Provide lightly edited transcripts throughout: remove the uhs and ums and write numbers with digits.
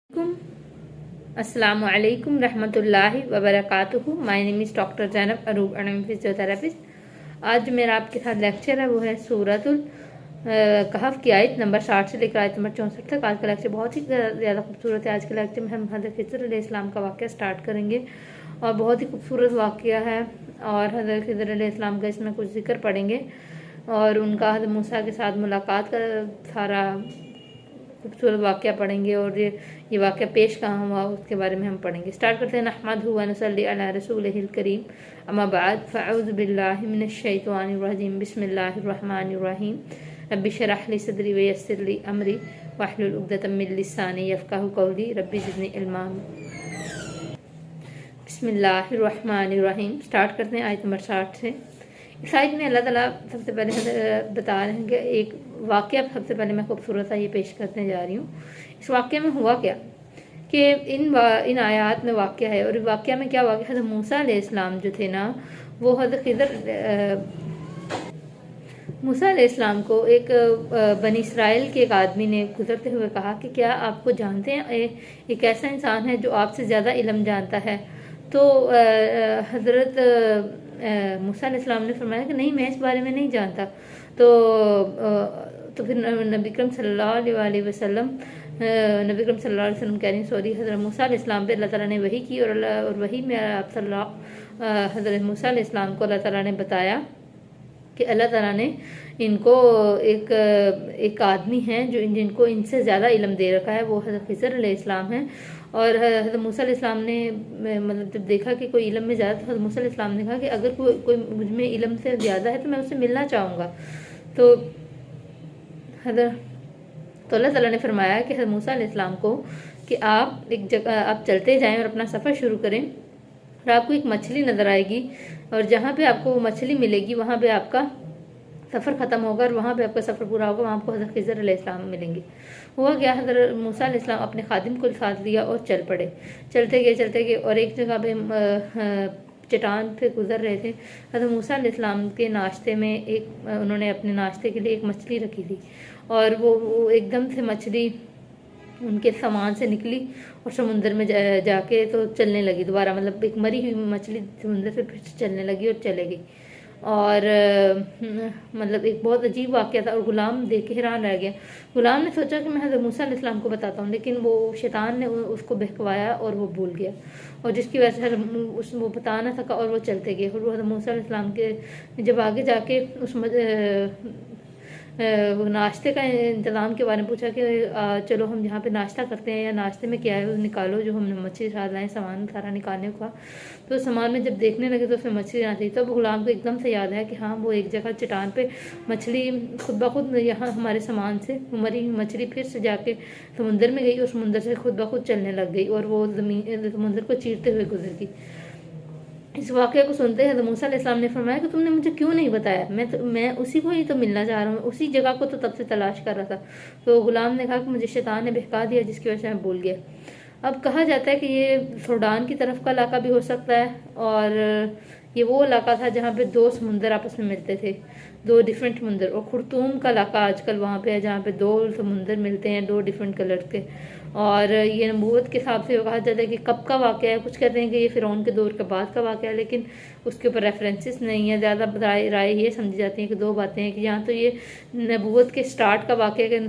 अस्सलामु अलैकुम रहमतुल्लाहि व बरकातुहू। My name is doctor Zainab Arub and I am physiotherapist. आज मेरा आपके साथ लेक्चर है वो है सूरतुल कहफ की आयत नंबर 60 से लेकर आयत नंबर 64 तक। आज का लेक्चर बहुत ही ज़्यादा खूबसूरत है। आज के लेक्चर में हम हज़रत खिज़र अलैहिस्सलाम का वाक़या स्टार्ट करेंगे और बहुत ही खूबसूरत वाक़या है और हज़रत खिज़र अलैहिस्सलाम का इसमें कुछ जिक्र पढ़ेंगे और उनका हज़रत मूसा के साथ मुलाकात का सारा खूबसूरत वाक़या पढ़ेंगे और ये वाक़या पेश कहाँ हुआ उसके बारे में हम पढ़ेंगे। स्टार्ट करते हैं। नहमदहु व नसल्ली अला रसूलिहिल करीम, अम्मा बाद, फ़अऊज़ु बिल्लाहि मिनश शैतानिर रजीम, बिस्मिल्लाहिर रहमानिर रहीम, रब्बि शरह ली सदरी व यस्सिर ली अमरी वहलुल उक़दतम मिन लिसानी यफ़क़हू क़ौली, रब्बि ज़िदनी इल्मा। बिस्मिल्लाहिर रहमानिर रहीम। स्टार्ट करते हैं आयत नंबर 60 से। इस आयत में अल्लाह ताला सबसे पहले बता रहे हैं कि एक वाक़या सबसे पहले मैं खूबसूरत सा ये पेश करने जा रही हूँ। इस वाक़ये में हुआ क्या कि इन आयात में वाक़या है और वाक़या में क्या हुआ कि हज़रत मूसा अलैहिस्सलाम जो थे ना, वो हज़रत मूसा अलैहिस्सलाम को एक बनी इसराइल के एक आदमी ने गुजरते हुए कहा कि क्या आपको जानते हैं एक ऐसा इंसान है जो आपसे ज़्यादा इल्म जानता है। तो हज़रत मूसा अलैहिस्सलाम ने फरमाया कि नहीं, मैं इस बारे में नहीं जानता। तो फिर नबी अकरम सल्लल्लाहु अलैहि वसल्लम कह रही सॉरी हज़रत मूसा अलैहिस्सलाम पे अल्लाह ताला ने वही की और वही में आप हज़रत मूसा अलैहिस्सलाम को अल्लाह ताला ने बताया कि अल्लाह ताला ने इनको एक आदमी हैं जो जिनको इनसे ज़्यादा इल्म दे रखा है, वो हज़रत खिज़र अलैहिस्सलाम हैं। और हज़रत मूसा अलैहिस्सलाम ने मतलब जब देखा कि कोई इल्म में ज़्यादा, तो हज़रत मूसा अलैहिस्सलाम ने कहा कि अगर कोई मुझ में इल्म से ज़्यादा है तो मैं उससे मिलना चाहूँगा। तो अल्लाह ताला ने फरमाया कि हज़रत मूसा अलैहिस्सलाम को कि आप एक जगह आप चलते जाएँ और अपना सफ़र शुरू करें और आपको एक मछली नज़र आएगी और जहाँ पे आपको वो मछली मिलेगी वहाँ पे आपका सफ़र ख़त्म होगा और वहाँ पे आपका सफ़र पूरा होगा, वहाँ आपको हज़रत खिज़र अलैहिस्सलाम मिलेंगे। हुआ क्या, हज़रत मूसा अलैहिस्सलाम अपने खादिम को साथ लिया और चल पड़े। चलते गए और एक जगह पे चट्टान पे गुजर रहे थे। हज़रत मूसा अलैहिस्सलाम के नाश्ते में उन्होंने अपने नाश्ते के लिए एक मछली रखी थी और वो एकदम से मछली उनके सामान से निकली और समुंदर में जाके तो चलने लगी दोबारा, मतलब एक मरी हुई मछली समुंदर से फिर चलने लगी और चले गई। और मतलब एक बहुत अजीब वाक़या था और गुलाम देख के हैरान रह गया। गुलाम ने सोचा कि मैं हज़रत मूसा अलैहिस्सलाम को बताता हूँ, लेकिन वो शैतान ने उसको बहकवाया और वो भूल गया और जिसकी वजह से वो बता ना सका और वो चलते गए। और वो हज़रत मूसा अलैहिस्सलाम के जब आगे जाके उस नाश्ते का इंतज़ाम के बारे में पूछा कि चलो हम यहाँ पे नाश्ता करते हैं या नाश्ते में क्या है वो निकालो, जो हमने मछली साथ लाए सामान सारा निकालने को। तो सामान में जब देखने लगे तो उसमें मछली ना थी। तो गुलाम को एकदम से याद आया कि हाँ, वो एक जगह चट्टान पे मछली खुद ब खुद यहाँ हमारे सामान से मरी मछली फिर से जाके समुंदर में गई और समुंदर से खुद ब खुद चलने लग गई और वो समुंदर को चीरते हुए गुजर गई। इस वाक़े को सुनते हैं तो मूसा अलैहिस्सलाम ने फरमाया कि तुमने मुझे क्यों नहीं बताया, मैं उसी को ही तो मिलना चाह रहा हूँ, उसी जगह को तो तब से तलाश कर रहा था। तो गुलाम ने कहा कि मुझे शैतान ने बहका दिया जिसकी वजह से मैं भूल गया। अब कहा जाता है कि ये सूडान की तरफ का इलाका भी हो सकता है और ये वो इलाका था जहाँ पे दो समुंदर आपस में मिलते थे, दो डिफरेंट समुंदर। और खुर्तूम का इलाका आजकल वहाँ पे है जहाँ पे दो समुंदर मिलते हैं, दो डिफरेंट कलर के। और ये नबूवत के हिसाब से कहा जाता है कि कब का वाक़या है। कुछ कहते हैं कि ये फ़िरौन के दौर के बाद का वाक़या है, लेकिन उसके ऊपर रेफरेंसेस नहीं है। ज़्यादा राय ये समझी जाती है कि दो बातें हैं कि यहाँ तो ये नबूवत के स्टार्ट का वाक़या है कि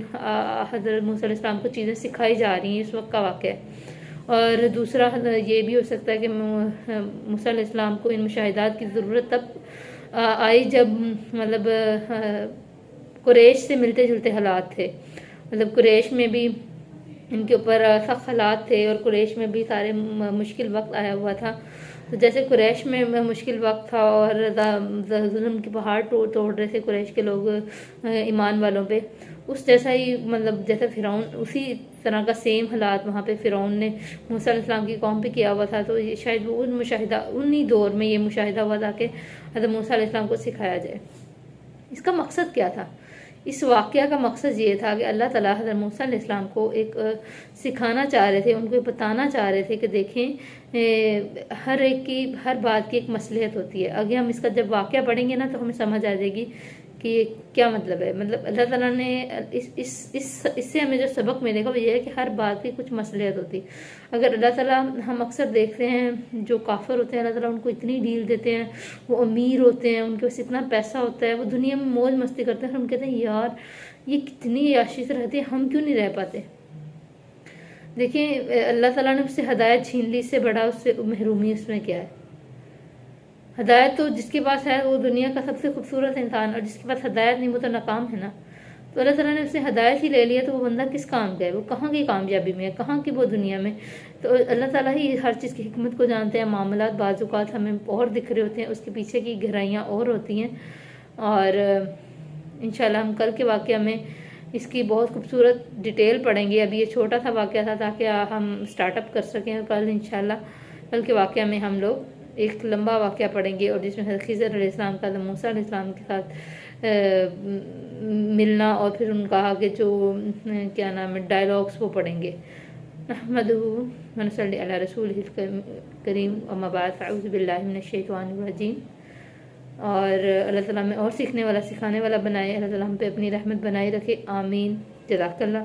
हज़रत मूसा अलैहिस्सलाम को चीज़ें सिखाई जा रही हैं, इस वक्त का वाक़या है। और दूसरा ये भी हो सकता है कि मूसा अलैहिस्सलाम को इन मुशाहिदात की ज़रूरत तब आई जब मतलब कुरैश से मिलते जुलते हालात थे। मतलब कुरैश में भी इनके ऊपर सख्त हालात थे और कुरैश में भी सारे मुश्किल वक्त आया हुआ था। तो जैसे कुरैश में मुश्किल वक्त था और जुल्म के पहाड़ तोड़ रहे थे कुरैश के लोग ईमान वालों पे, उस जैसा ही मतलब जैसे फ़िरौन, उसी तरह का सेम हालात वहाँ पे फ़िरौन ने मूसा अलैहिस्सलाम की कौम पे किया हुआ था। तो ये शायद वो उन्हीं दौर में ये मुशाहिदा हुआ था कि हज़रत मूसा अलैहिस्सलाम को सिखाया जाए। इसका मकसद क्या था? इस वाक़या का मकसद ये था कि अल्लाह ताला हज़रत मूसा अलैहिस्सलाम को एक सिखाना चाह रहे थे, उनको बताना चाह रहे थे कि देखें हर बात की एक मसलहत होती है। आगे हम इसका जब वाक़या पढ़ेंगे ना तो हमें समझ आ जाएगी कि ये क्या मतलब है। मतलब अल्लाह ताला ने इससे हमें जो सबक मिलेगा वो ये है कि हर बात की कुछ मसलियत होती है। अगर अल्लाह ताला, हम अक्सर देखते हैं जो काफिर होते हैं अल्लाह ताला उनको इतनी डील देते हैं, वो अमीर होते हैं, उनके पास इतना पैसा होता है, वो दुनिया में मौज मस्ती करते हैं, हम कहते हैं यार ये कितनी याशी से रहती है, हम क्यों नहीं रह पाते। देखिए अल्लाह ताला ने उससे हदायत छीन ली, इससे बड़ा उससे महरूमी उसमें क्या है। हदायत तो जिसके पास है वो दुनिया का सबसे खूबसूरत इंसान, और जिसके पास हदायत नहीं वो तो नाकाम है ना। तो अल्लाह ताला ने उससे हदायत ही ले लिया तो वो बंदा किस काम का है, वो कहाँ की कामयाबी में है, कहाँ की वो दुनिया में। तो अल्लाह ताला ही हर चीज़ की हिकमत को जानते हैं। मामलात बाज़ हमें और दिख रहे होते हैं, उसके पीछे की गहराइयाँ और होती हैं। और इंशाल्लाह हम कल के वाक़या में इसकी बहुत खूबसूरत डिटेल पढ़ेंगे। अभी ये छोटा सा वाक़या था ताकि हम स्टार्टअप कर सकें, और कल इंशाल्लाह कल के वाक़या में हम लोग एक लंबा वाक़या पढ़ेंगे, और जिसमें खिज़र अलैहिस्सलाम का मूसा अलैहिस्सलाम के साथ मिलना, और फिर उनका आगे जो क्या नाम है डायलॉग्स वो पढ़ेंगे। अहमदुहु व नसल्ली अला रसूलिहिल करीम, अम्मा बाद, अऊज़ु बिल्लाहि मिनश शैतानिर रजीम। और अल्लाह ताला में और सीखने वाला सिखाने वाला बनाए, अल्लाह ताला हम पे अपनी रहमत बनाए रखे। आमीन। जज़ाकल्लाह।